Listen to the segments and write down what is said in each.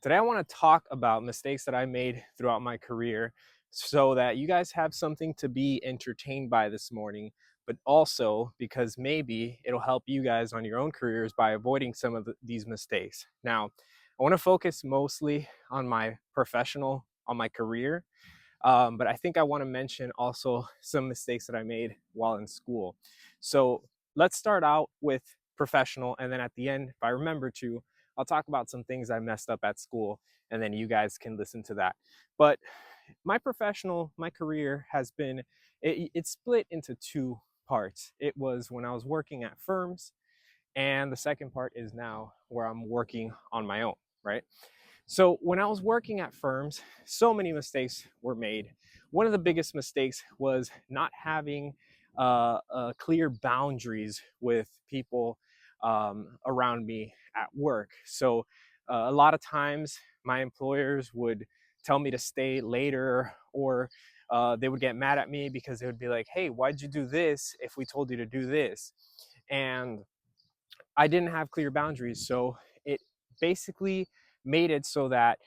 Today, I want to talk about mistakes that I made throughout my career so that you guys have something to be entertained by this morning, but also because maybe it'll help you guys on your own careers by avoiding some of these mistakes. Now, I want to focus mostly on my career, but I think I want to mention also some mistakes that I made while in school. So let's start out with professional, and then at the end, if I remember to, I'll talk about some things I messed up at school, and then you guys can listen to that. But my career has been, it's split into two parts. It was when I was working at firms, and the second part is now where I'm working on my own, right? So when I was working at firms, so many mistakes were made. One of the biggest mistakes was not having clear boundaries with people around me at work. So a lot of times my employers would tell me to stay later, or they would get mad at me because they would be like, "Hey, why'd you do this if we told you to do this?" And I didn't have clear boundaries. So it basically made it so that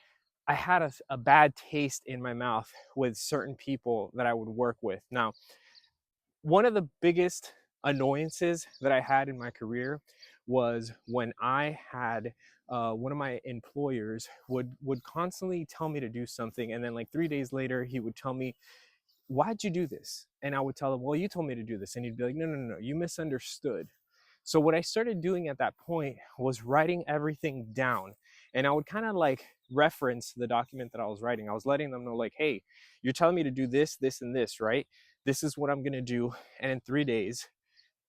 I had a bad taste in my mouth with certain people that I would work with. Now, one of the biggest annoyances that I had in my career was when I had one of my employers would constantly tell me to do something, and then like 3 days later he would tell me, "Why'd you do this?" And I would tell him, "Well, you told me to do this," and he'd be like, "No, no, no, no, you misunderstood." So what I started doing at that point was writing everything down. And I would kind of like reference the document that I was writing. I was letting them know, like, "Hey, you're telling me to do this, this, and this, right? This is what I'm gonna do. And in 3 days,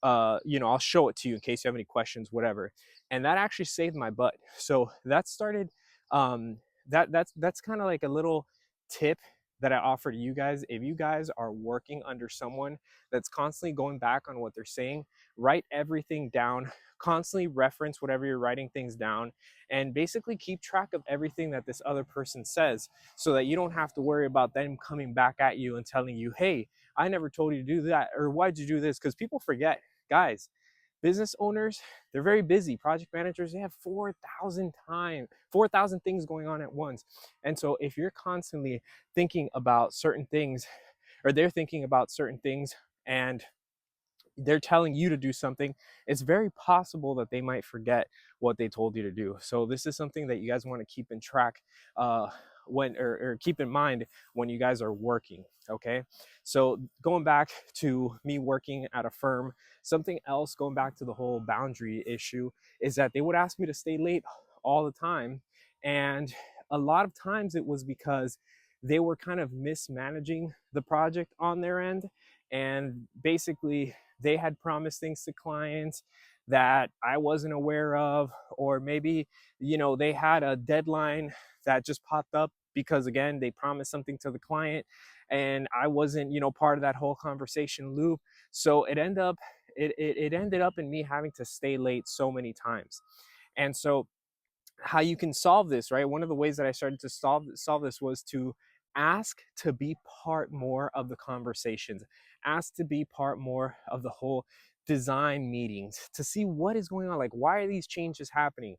I'll show it to you in case you have any questions, whatever." And that actually saved my butt. So that started that's kind of like a little tip that I offer to you guys. If you guys are working under someone that's constantly going back on what they're saying, write everything down, constantly reference whatever you're writing things down, and basically keep track of everything that this other person says so that you don't have to worry about them coming back at you and telling you, "Hey, I never told you to do that," or "Why'd you do this?" Because people forget, guys. Business owners, they're very busy. Project managers, they have 4,000 things going on at once. And so if you're constantly thinking about certain things, or they're thinking about certain things, and they're telling you to do something, it's very possible that they might forget what they told you to do. So this is something that you guys want to keep in track or keep in mind when you guys are working. Okay. So going back to me working at a firm, something else going back to the whole boundary issue is that they would ask me to stay late all the time. And a lot of times it was because they were kind of mismanaging the project on their end. And basically, they had promised things to clients that I wasn't aware of, or maybe, they had a deadline that just popped up because, again, they promised something to the client and I wasn't, part of that whole conversation loop. So it ended up in me having to stay late so many times. And so how you can solve this, right? One of the ways that I started to solve this was to ask to be part more of the conversations, ask to be part more of the whole design meetings to see what is going on. Like, why are these changes happening?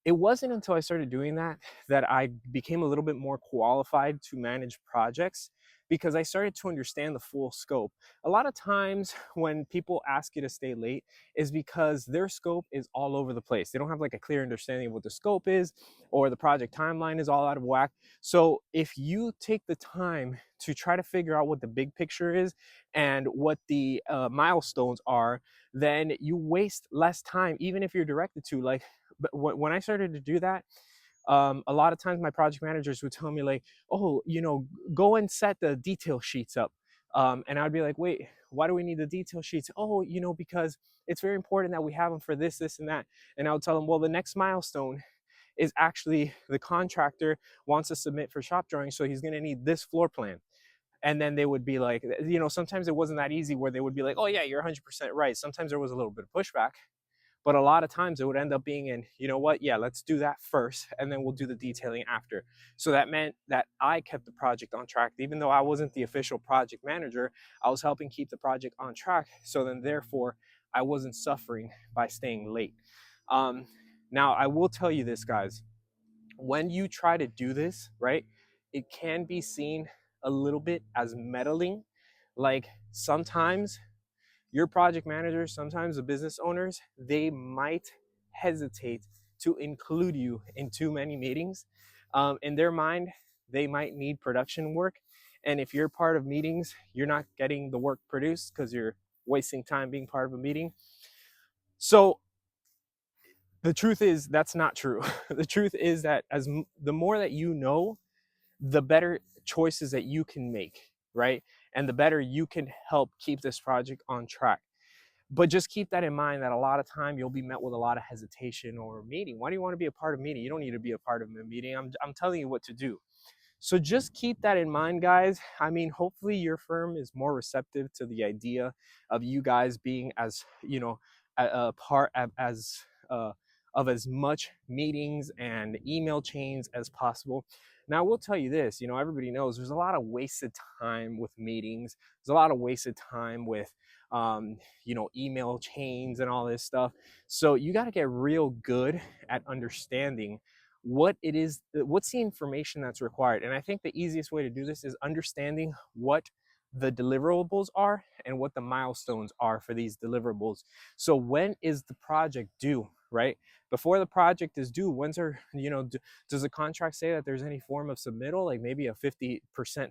It wasn't until I started doing that that I became a little bit more qualified to manage projects, because I started to understand the full scope. A lot of times when people ask you to stay late is because their scope is all over the place. They don't have like a clear understanding of what the scope is, or the project timeline is all out of whack. So if you take the time to try to figure out what the big picture is and what the milestones are, then you waste less time, even if you're directed to. Like, but when I started to do that, a lot of times my project managers would tell me like, "Oh, go and set the detail sheets up." And I'd be like, "Wait, why do we need the detail sheets?" "Oh, because it's very important that we have them for this, this, and that." And I would tell them, "Well, the next milestone is actually the contractor wants to submit for shop drawing, so he's going to need this floor plan." And then they would be like, sometimes it wasn't that easy where they would be like, "Oh yeah, you're 100% right." Sometimes there was a little bit of pushback, but a lot of times it would end up being in, "You know what? Yeah, let's do that first, and then we'll do the detailing after." So that meant that I kept the project on track. Even though I wasn't the official project manager, I was helping keep the project on track. So then, therefore, I wasn't suffering by staying late. Um, Now, I will tell you this, guys. when you try to do this, right, it can be seen a little bit as meddling. Like sometimes your project managers, sometimes the business owners, they might hesitate to include you in too many meetings. In their mind, they might need production work. And if you're part of meetings, you're not getting the work produced because you're wasting time being part of a meeting. So the truth is that's not true. The truth is that the more that you know, the better choices that you can make, right? And the better you can help keep this project on track. But just keep that in mind that a lot of time you'll be met with a lot of hesitation or meeting. Why do you want to be a part of a meeting? You don't need to be a part of a meeting. I'm telling you what to do. So just keep that in mind, guys. I mean, hopefully your firm is more receptive to the idea of you guys being as, a part uh, of as much meetings and email chains as possible. Now, I will tell you this, everybody knows there's a lot of wasted time with meetings. There's a lot of wasted time with, email chains and all this stuff. So you got to get real good at understanding what it is, what's the information that's required. And I think the easiest way to do this is understanding what the deliverables are and what the milestones are for these deliverables. So when is the project due, right? Before the project is due, does the contract say that there's any form of submittal, like maybe a 50%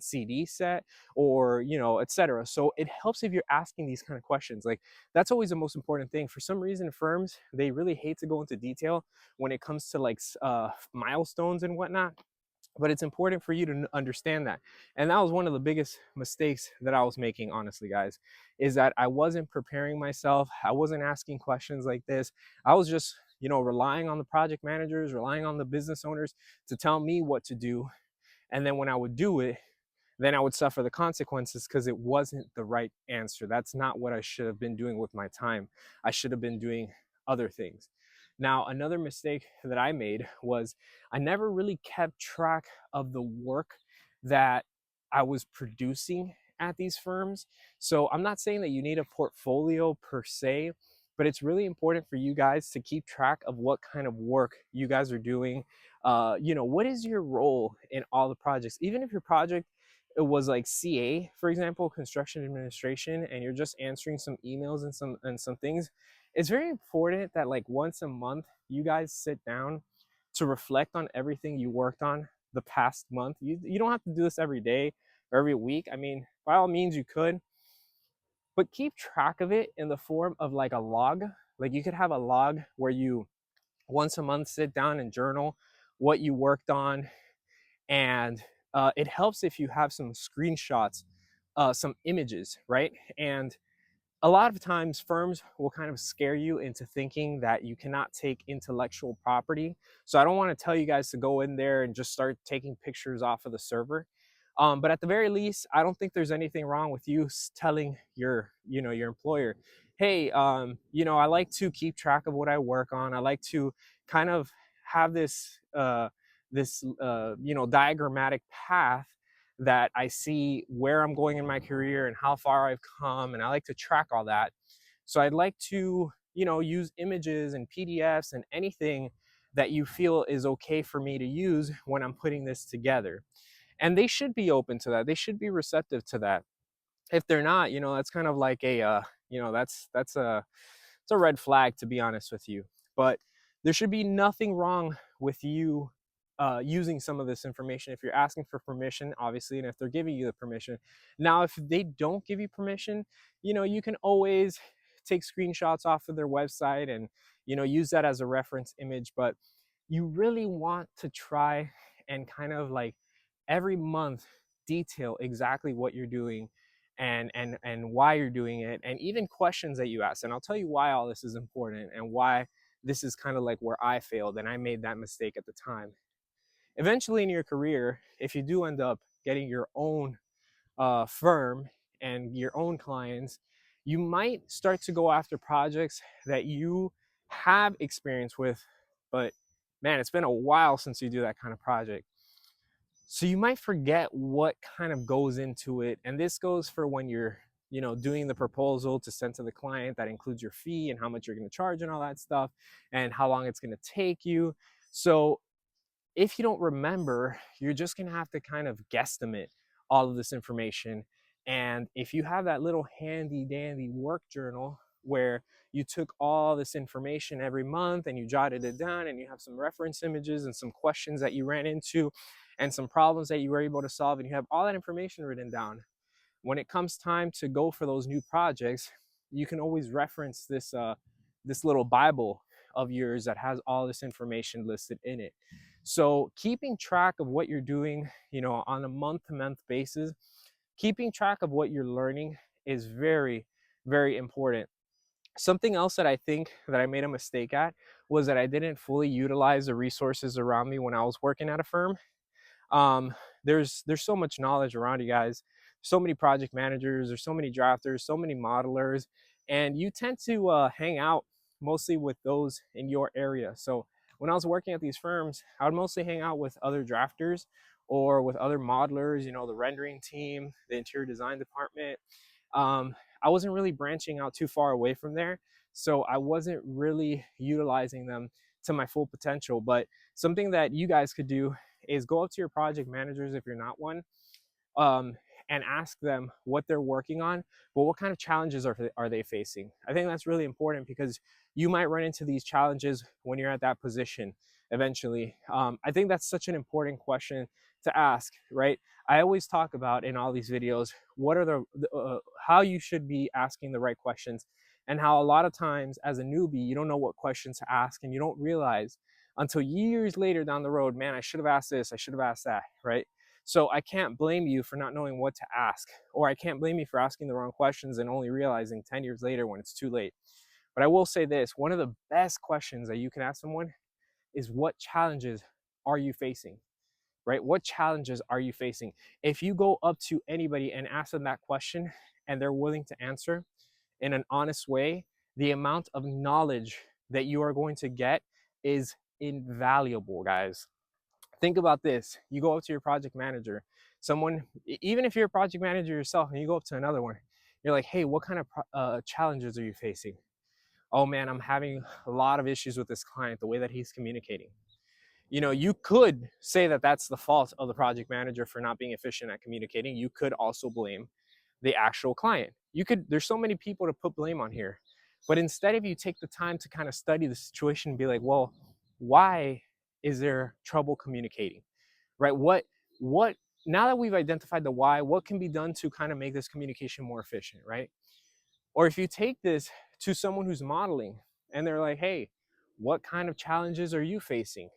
CD set, or, etc. So it helps if you're asking these kind of questions. Like, that's always the most important thing. For some reason, firms, they really hate to go into detail when it comes to like milestones and whatnot, but it's important for you to understand that. And that was one of the biggest mistakes that I was making, honestly, guys, is that I wasn't preparing myself. I wasn't asking questions like this. I was just, relying on the project managers, relying on the business owners to tell me what to do. And then when I would do it, then I would suffer the consequences because it wasn't the right answer. That's not what I should have been doing with my time. I should have been doing other things. Now, another mistake that I made was I never really kept track of the work that I was producing at these firms. So I'm not saying that you need a portfolio per se, but it's really important for you guys to keep track of what kind of work you guys are doing. What is your role in all the projects? Even if your project, it was like CA, for example, construction administration, and you're just answering some emails and some things, it's very important that like once a month you guys sit down to reflect on everything you worked on the past month. You don't have to do this every day or every week. I mean, by all means you could, but keep track of it in the form of like a log. Like you could have a log where you once a month sit down and journal what you worked on. And it helps if you have some screenshots, some images, right? And a lot of times firms will kind of scare you into thinking that you cannot take intellectual property. So I don't want to tell you guys to go in there and just start taking pictures off of the server. But at the very least, I don't think there's anything wrong with you telling your employer, hey, I like to keep track of what I work on. I like to kind of have this diagrammatic path that I see where I'm going in my career and how far I've come, and I like to track all that. So I'd like to, use images and PDFs and anything that you feel is okay for me to use when I'm putting this together. And they should be open to that. They should be receptive to that. If they're not, that's kind of like that's it's a red flag, to be honest with you. But there should be nothing wrong with you using some of this information if you're asking for permission, obviously, and if they're giving you the permission. Now, if they don't give you permission, you can always take screenshots off of their website and use that as a reference image. But you really want to try and kind of like every month detail exactly what you're doing and why you're doing it, and even questions that you ask. And I'll tell you why all this is important and why this is kind of like where I failed and I made that mistake at the time. Eventually in your career, if you do end up getting your own firm and your own clients, you might start to go after projects that you have experience with, but man, it's been a while since you do that kind of project. So you might forget what kind of goes into it. And this goes for when you're, doing the proposal to send to the client. That includes your fee and how much you're going to charge and all that stuff and how long it's going to take you. So if you don't remember, you're just going to have to kind of guesstimate all of this information. And if you have that little handy dandy work journal where you took all this information every month and you jotted it down, and you have some reference images and some questions that you ran into and some problems that you were able to solve, and you have all that information written down, when it comes time to go for those new projects, you can always reference this little Bible of yours that has all this information listed in it. So keeping track of what you're doing, on a month-to-month basis, keeping track of what you're learning is very, very important. Something else that I think that I made a mistake at was that I didn't fully utilize the resources around me when I was working at a firm. um, there's so much knowledge around you guys, so many project managers, there's so many drafters, so many modelers, and you tend to hang out mostly with those in your area. So when I was working at these firms, I would mostly hang out with other drafters or with other modelers, the rendering team, the interior design department. I wasn't really branching out too far away from there, so I wasn't really utilizing them to my full potential. But something that you guys could do is go up to your project managers if you're not one, um, and ask them what they're working on, but what kind of challenges are they facing. I think that's really important because you might run into these challenges when you're at that position eventually. I think that's such an important question to ask, right? I always talk about in all these videos what are how you should be asking the right questions, and how a lot of times as a newbie you don't know what questions to ask, and you don't realize until years later down the road, man, I should have asked this, I should have asked that, right? So I can't blame you for not knowing what to ask, or I can't blame you for asking the wrong questions and only realizing 10 years later when it's too late. But I will say this, one of the best questions that you can ask someone is, what challenges are you facing? Right? What challenges are you facing? If you go up to anybody and ask them that question and they're willing to answer in an honest way, the amount of knowledge that you are going to get is invaluable, guys. Think about this. You go up to your project manager, someone, even if you're a project manager yourself, and you go up to another one, you're like, hey, what kind of challenges are you facing? Oh man, I'm having a lot of issues with this client, the way that he's communicating. You could say that that's the fault of the project manager for not being efficient at communicating. You could also blame the actual client. There's so many people to put blame on here. But instead, if you take the time to kind of study the situation and be like, well, why is there trouble communicating? Right? What now that we've identified the why, what can be done to kind of make this communication more efficient, right? Or if you take this to someone who's modeling and they're like, hey, what kind of challenges are you facing?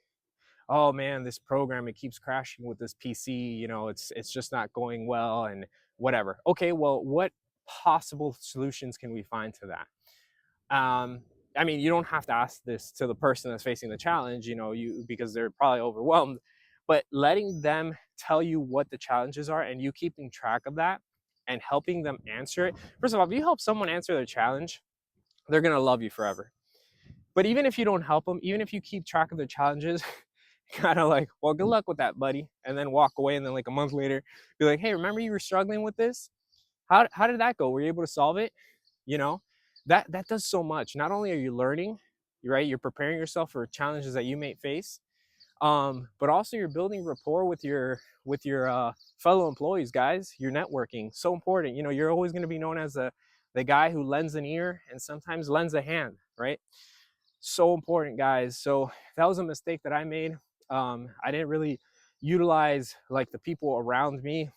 Oh man, this program, it keeps crashing with this PC, it's just not going well and whatever. Okay, well, what possible solutions can we find to that? I mean, you don't have to ask this to the person that's facing the challenge, because they're probably overwhelmed, but letting them tell you what the challenges are and you keeping track of that and helping them answer it. First of all, if you help someone answer their challenge, they're going to love you forever. But even if you don't help them, even if you keep track of their challenges, kind of like, well, good luck with that, buddy. And then walk away. And then like a month later, be like, hey, remember you were struggling with this? How did that go? Were you able to solve it? You know, that does so much. Not only are you learning, right? You're preparing yourself for challenges that you may face, but also you're building rapport with your fellow employees, guys. You're networking, so important. You're always going to be known as the guy who lends an ear and sometimes lends a hand, right? So important, guys. So that was a mistake that I made. I didn't really utilize like the people around me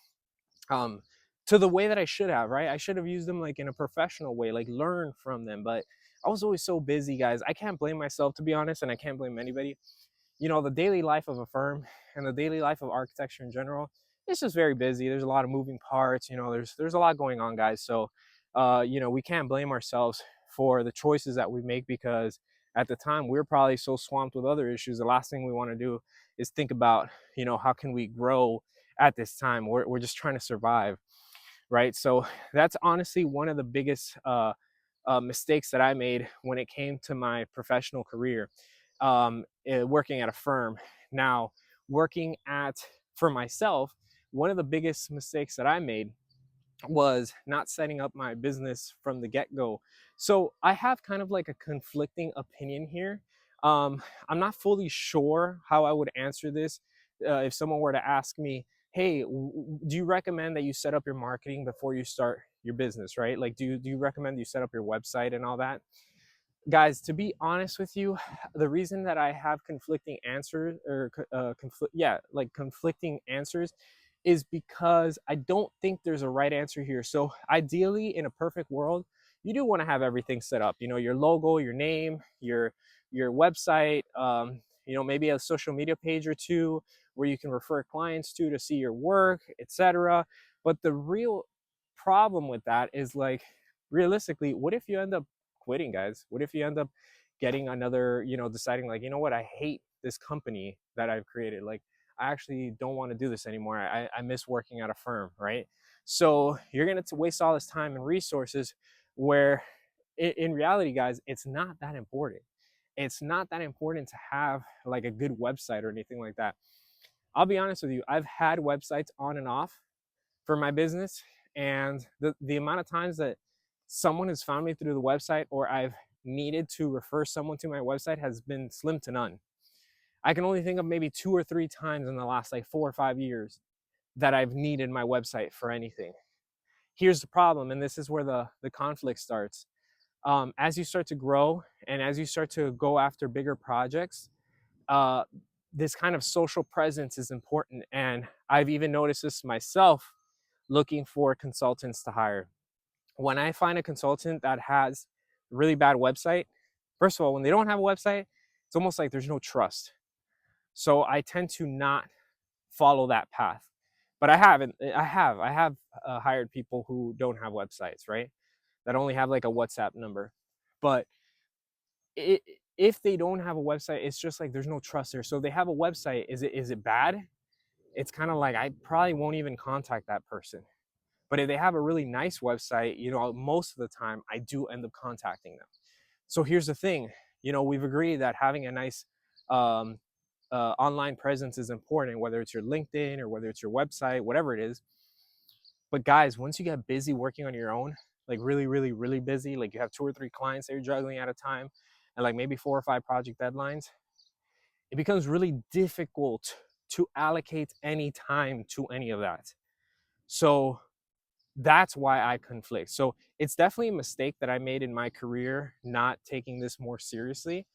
um, to the way that I should have, right? I should have used them like in a professional way, like learn from them. But I was always so busy, guys. I can't blame myself, to be honest, and I can't blame anybody. The daily life of a firm and the daily life of architecture in general, it's just very busy. There's a lot of moving parts. There's a lot going on, guys. So we can't blame ourselves for the choices that we make, because at the time we're probably so swamped with other issues. The last thing we want to do is think about, how can we grow at this time. We're just trying to survive, right? So that's honestly one of the biggest mistakes that I made when it came to my professional career, working at a firm. Now, for myself, one of the biggest mistakes that I made was not setting up my business from the get-go. So I have kind of like a conflicting opinion here. I'm not fully sure how I would answer this if someone were to ask me, hey, do you recommend that you set up your marketing before you start your business, right? Like, do you recommend you set up your website and all that? Guys, to be honest with you, the reason that I have conflicting answers, or like conflicting answers, is because I don't think there's a right answer here. So ideally, in a perfect world, you do want to have everything set up. You know, your logo, your name, your website, maybe a social media page or two where you can refer clients to see your work, etc. But the real problem with that is, like, realistically, what if you end up quitting, guys? What if you end up getting another, deciding, like, you know what, I hate this company that I've created. Like, I actually don't want to do this anymore. I miss working at a firm, right? So you're going to waste all this time and resources where in reality, guys, it's not that important. It's not that important to have like a good website or anything like that. I'll be honest with you, I've had websites on and off for my business, and the amount of times that someone has found me through the website, or I've needed to refer someone to my website, has been slim to none. I can only think of maybe 2 or 3 times in the last like 4 or 5 years that I've needed my website for anything. Here's the problem, and this is where the conflict starts. As you start to grow and as you start to go after bigger projects, uh, this kind of social presence is important. And I've even noticed this myself looking for consultants to hire. When I find a consultant that has a really bad website, first of all, when they don't have a website, it's almost like there's no trust. So I tend to not follow that path. But I have hired people who don't have websites, right? That only have like a WhatsApp number. But it, if they don't have a website, it's just like there's no trust there. So they have a website. Is it bad? It's kind of like I probably won't even contact that person. But if they have a really nice website, most of the time I do end up contacting them. So here's the thing, we've agreed that having a nice um, online presence is important, whether it's your LinkedIn or whether it's your website, whatever it is. But guys, once you get busy working on your own, like really, really, really busy, like you have 2 or 3 clients that you're juggling at a time, and like maybe 4 or 5 project deadlines, it becomes really difficult to allocate any time to any of that. So that's why I conflict. So it's definitely a mistake that I made in my career, not taking this more seriously.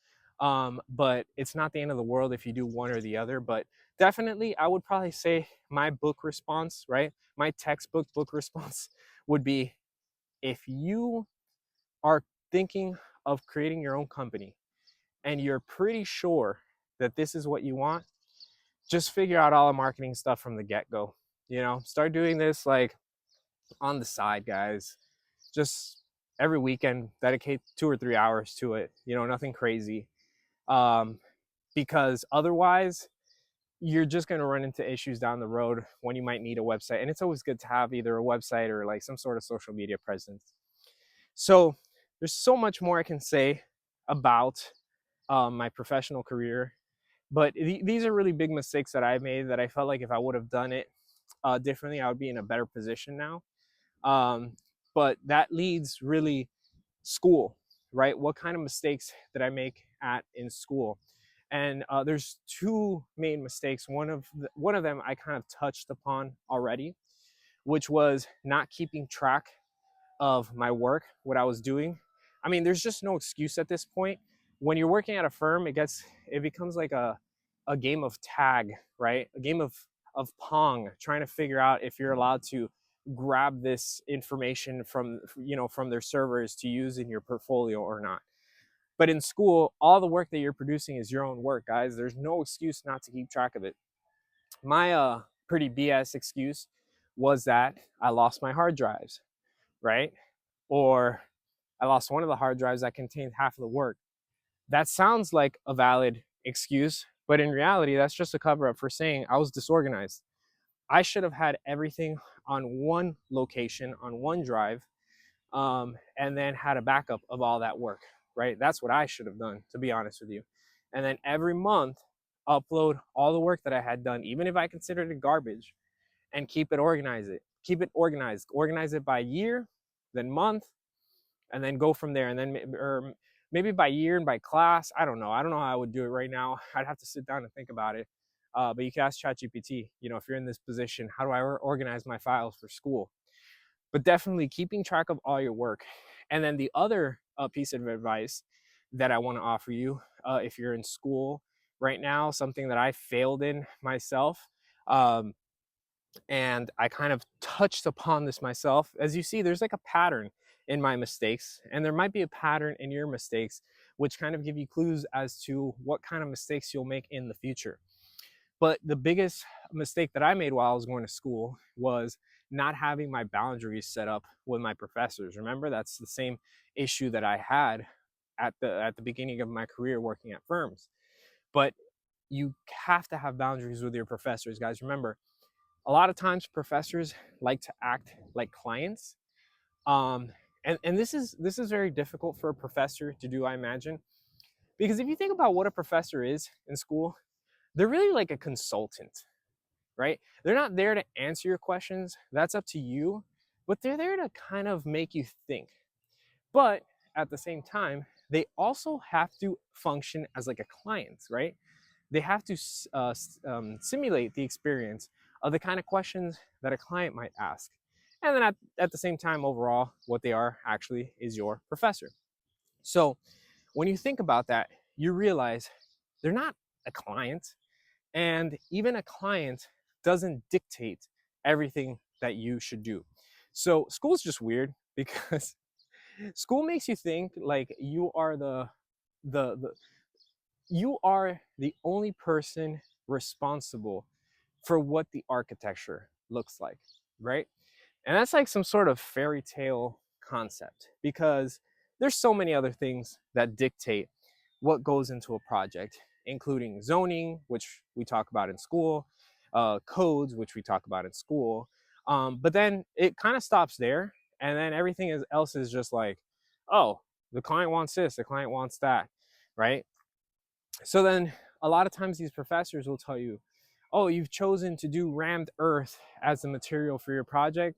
But it's not the end of the world if you do one or the other. But definitely, I would probably say my book response, right? My textbook book response would be, if you are thinking of creating your own company and you're pretty sure that this is what you want, just figure out all the marketing stuff from the get go. Start doing this like on the side, guys. Just every weekend, dedicate 2 or 3 hours to it. Nothing crazy. Um, because otherwise, you're just going to run into issues down the road when you might need a website. And it's always good to have either a website or like some sort of social media presence. So there's so much more I can say about my professional career. But these are really big mistakes that I've made that I felt like if I would have done it differently, I would be in a better position now. Um, but that leads really school, right? What kind of mistakes did I make in school? And there's two main mistakes. One of them I kind of touched upon already, which was not keeping track of my work, what I was doing. I mean, there's just no excuse at this point. When you're working at a firm, it becomes like a game of tag, right? A game of pong, trying to figure out if you're allowed to grab this information from their servers to use in your portfolio or not. But in school, all the work that you're producing is your own work, guys. There's no excuse not to keep track of it. My pretty BS excuse was that I lost my hard drives, right? Or I lost one of the hard drives that contained half of the work. That sounds like a valid excuse, but in reality, that's just a cover up for saying I was disorganized. I should have had everything on one location, on one drive, and then had a backup of all that work, right? That's what I should have done, to be honest with you. And then every month, upload all the work that I had done, even if I considered it garbage, and keep it organized. Organize it by year, then month, and then go from there. And then, or maybe by year and by class. I don't know how I would do it right now. I'd have to sit down and think about it. But you can ask ChatGPT, if you're in this position, how do I organize my files for school? But definitely keeping track of all your work. And then the other piece of advice that I want to offer you, if you're in school right now, something that I failed in myself, um, and I kind of touched upon this myself. As you see, there's like a pattern in my mistakes, and there might be a pattern in your mistakes, which kind of give you clues as to what kind of mistakes you'll make in the future. But the biggest mistake that I made while I was going to school was not having my boundaries set up with my professors. Remember, that's the same issue that I had at the beginning of my career working at firms. But you have to have boundaries with your professors, guys. Remember, a lot of times professors like to act like clients. Um, and this is very difficult for a professor to do, I imagine, because if you think about what a professor is in school, they're really like a consultant, right? They're not there to answer your questions. That's up to you, but they're there to kind of make you think. But at the same time, they also have to function as like a client, right? They have to simulate the experience of the kind of questions that a client might ask. And then at the same time, overall, what they are actually is your professor. So when you think about that, you realize they're not a client. And even a client doesn't dictate everything that you should do. So school's just weird because school makes you think like the you are the only person responsible for what the architecture looks like, right? And that's like some sort of fairy tale concept because there's so many other things that dictate what goes into a project, including zoning, which we talk about in school, codes, which we talk about in school. But then it kind of stops there. And then else is just like, oh, the client wants this, the client wants that, right? So then a lot of times these professors will tell you, oh, you've chosen to do rammed earth as the material for your project.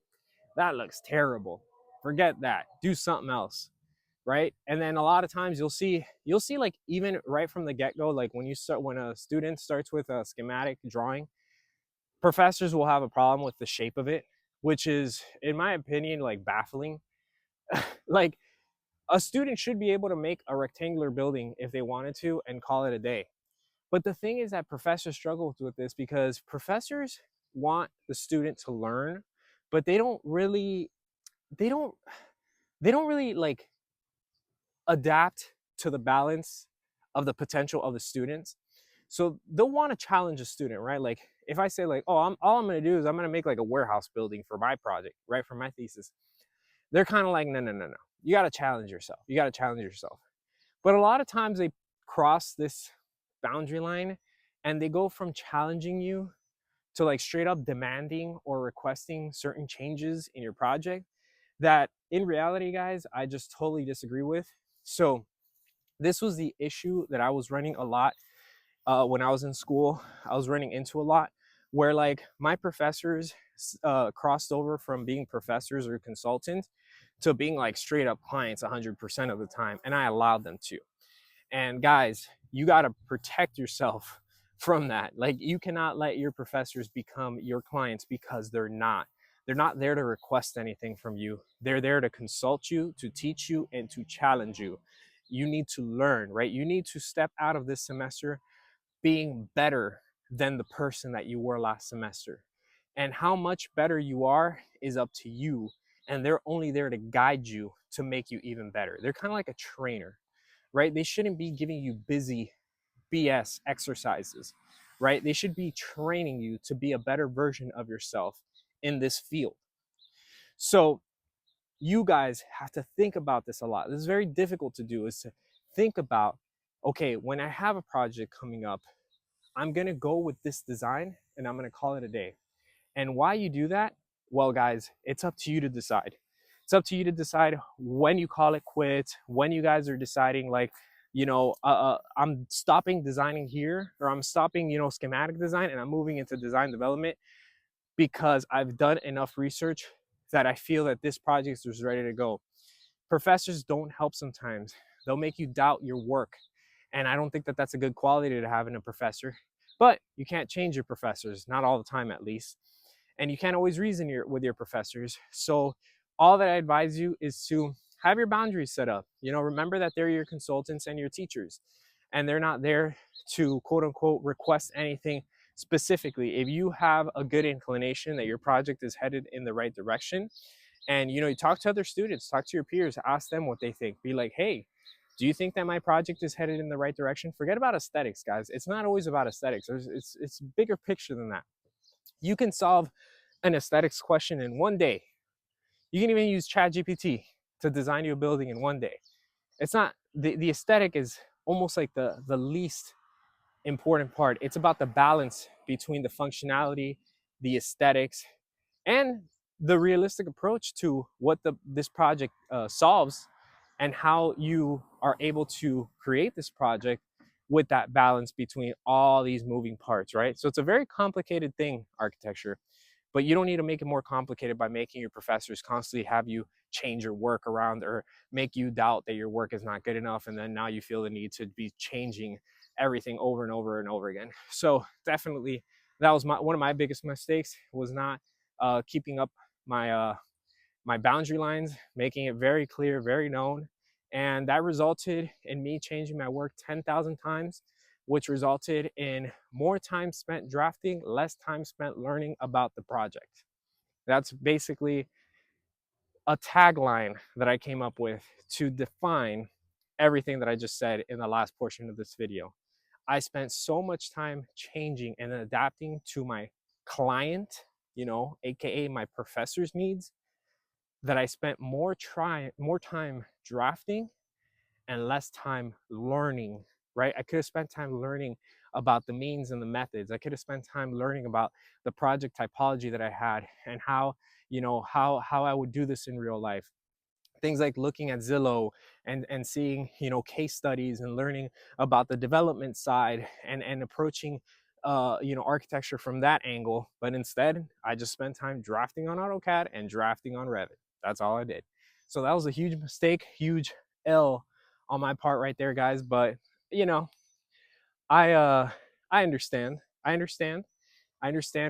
That looks terrible. Forget that. Do something else, right? And then a lot of times you'll see like even right from the get-go, like when a student starts with a schematic drawing, professors will have a problem with the shape of it, which is, in my opinion, like baffling. Like a student should be able to make a rectangular building if they wanted to and call it a day. But the thing is that professors struggle with this because professors want the student to learn, but they don't they don't really like adapt to the balance of the potential of the students. So they'll want to challenge a student, right? Like if I say like, oh, all I'm going to do is I'm going to make like a warehouse building for my project, right? For my thesis. They're kind of like, no, no, no, no. You got to challenge yourself. You got to challenge yourself. But a lot of times they cross this boundary line and they go from challenging you to like straight up demanding or requesting certain changes in your project that in reality, guys, I just totally disagree with. So this was the issue that I was running a lot when I was in school. I was running into a lot where like my professors crossed over from being professors or consultants to being like straight up clients 100% of the time, and I allowed them to. And guys, you got to protect yourself from that. Like you cannot let your professors become your clients because they're not. They're not there to request anything from you. They're there to consult you, to teach you, and to challenge you. You need to learn, right? You need to step out of this semester being better than the person that you were last semester. And how much better you are is up to you. And they're only there to guide you to make you even better. They're kind of like a trainer, right? They shouldn't be giving you busy BS exercises, right? They should be training you to be a better version of yourself in this field. So you guys have to think about this a lot. This is very difficult to do, is to think about, okay, when I have a project coming up, I'm going to go with this design and I'm going to call it a day. And why you do that? Well, guys, it's up to you to decide. It's up to you to decide when you call it quits, when you guys are deciding like, I'm stopping designing here, or I'm stopping, schematic design, and I'm moving into design development because I've done enough research that I feel that this project is ready to go. Professors don't help sometimes. They'll make you doubt your work. And I don't think that that's a good quality to have in a professor. But you can't change your professors, not all the time at least. And you can't always reason with your professors. So all that I advise you is to have your boundaries set up. Remember that they're your consultants and your teachers, and they're not there to quote unquote request anything specifically. If you have a good inclination that your project is headed in the right direction, and you talk to other students, talk to your peers, ask them what they think. Be like, hey, do you think that my project is headed in the right direction? Forget about aesthetics, guys. It's not always about aesthetics. It's a bigger picture than that. You can solve an aesthetics question in one day. You can even use ChatGPT to design you a building in one day. It's not the aesthetic is almost like the least important part. It's about the balance between the functionality, the aesthetics, and the realistic approach to what this project solves, and how you are able to create this project with that balance between all these moving parts, right? So it's a very complicated thing, architecture, but you don't need to make it more complicated by making your professors constantly have you change your work around, or make you doubt that your work is not good enough, and then now you feel the need to be changing everything over and over and over again. So definitely, that was one of my biggest mistakes, was not keeping up my boundary lines, making it very clear, very known. And that resulted in me changing my work 10,000 times, which resulted in more time spent drafting, less time spent learning about the project. That's basically a tagline that I came up with to define everything that I just said in the last portion of this video. I spent so much time changing and adapting to my client, AKA my professor's needs, that I spent more time drafting and less time learning, right? I could have spent time learning about the means and the methods. I could have spent time learning about the project typology that I had, and how I would do this in real life. Things like looking at Zillow and seeing case studies, and learning about the development side, and approaching architecture from that angle. But instead, I just spent time drafting on AutoCAD and drafting on Revit. That's all I did. So that was a huge mistake, huge L on my part right there, guys. But you know I I understand. I understand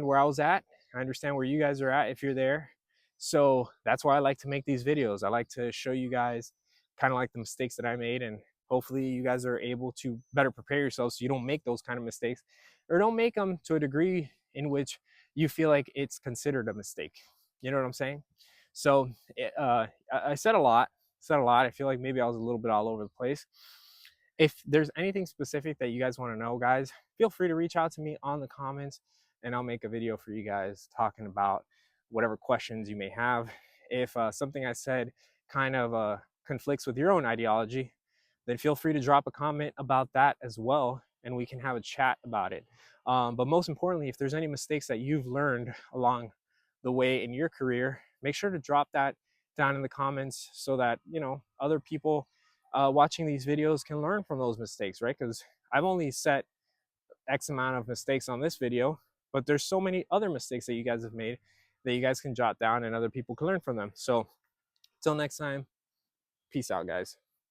where I was at. I understand where you guys are at if you're there. So that's why I like to make these videos. I like to show you guys kind of like the mistakes that I made, and hopefully you guys are able to better prepare yourselves so you don't make those kind of mistakes, or don't make them to a degree in which you feel like it's considered a mistake. You know what I'm saying? So I said a lot. I feel like maybe I was a little bit all over the place. If there's anything specific that you guys want to know, guys, feel free to reach out to me on the comments, and I'll make a video for you guys talking about whatever questions you may have. If something I said kind of conflicts with your own ideology, then feel free to drop a comment about that as well, and we can have a chat about it. But most importantly, if there's any mistakes that you've learned along the way in your career, make sure to drop that down in the comments, so that other people watching these videos can learn from those mistakes, right? Because I've only set X amount of mistakes on this video, but there's so many other mistakes that you guys have made that you guys can jot down, and other people can learn from them. So until next time, peace out, guys.